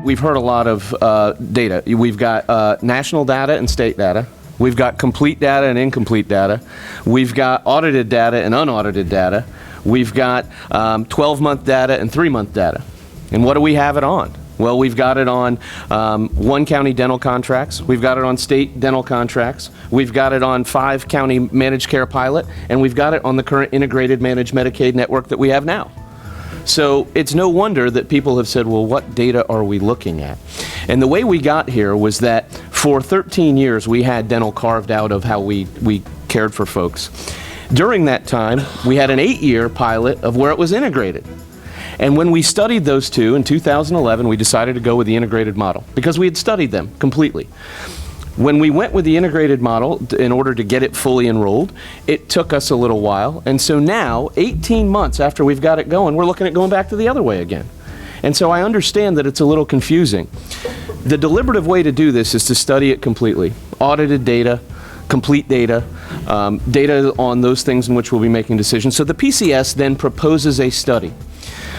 we've heard a lot of data. We've got national data and state data. We've got complete data and incomplete data. We've got audited data and unaudited data. We've got 12-month data and 3-month data. And what do we have it on? Well, we've got it on one county dental contracts. We've got it on state dental contracts. We've got it on 5 county managed care pilot. And we've got it on the current integrated managed Medicaid network that we have now. So it's no wonder that people have said, well, what data are we looking at? And the way we got here was that for 13 years, we had dental carved out of how we cared for folks. During that time, we had an 8-year pilot of where it was integrated. And when we studied those two in 2011, we decided to go with the integrated model because we had studied them completely. When we went with the integrated model in order to get it fully enrolled, it took us a little while. And so now, 18 months after we've got it going, we're looking at going back to the other way again. And so I understand that it's a little confusing. The deliberative way to do this is to study it completely. Audited data, complete data, data on those things in which we'll be making decisions. So the PCS then proposes a study,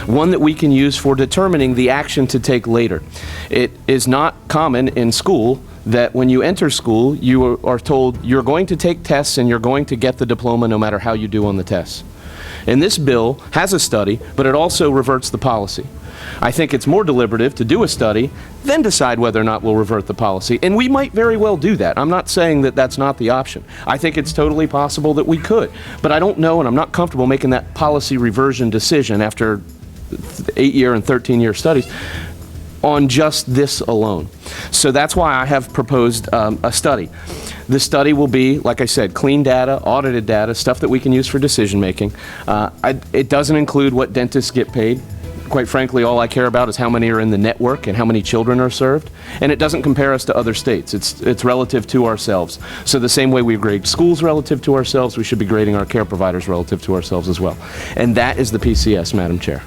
one that we can use for determining the action to take later. It is not common in school that when you enter school, you are told you're going to take tests and you're going to get the diploma no matter how you do on the tests. And this bill has a study, but it also reverts the policy. I think it's more deliberative to do a study, then decide whether or not we'll revert the policy. And we might very well do that. I'm not saying that that's not the option. I think it's totally possible that we could. But I don't know, and I'm not comfortable making that policy reversion decision after 8-year and 13-year studies on just this alone. So that's why I have proposed a study. The study will be, like I said, clean data, audited data, stuff that we can use for decision making. It doesn't include what dentists get paid. Quite frankly, all I care about is how many are in the network and how many children are served. And it doesn't compare us to other states. It's relative to ourselves. So the same way we grade schools relative to ourselves, we should be grading our care providers relative to ourselves as well. And that is the PCS, Madam Chair.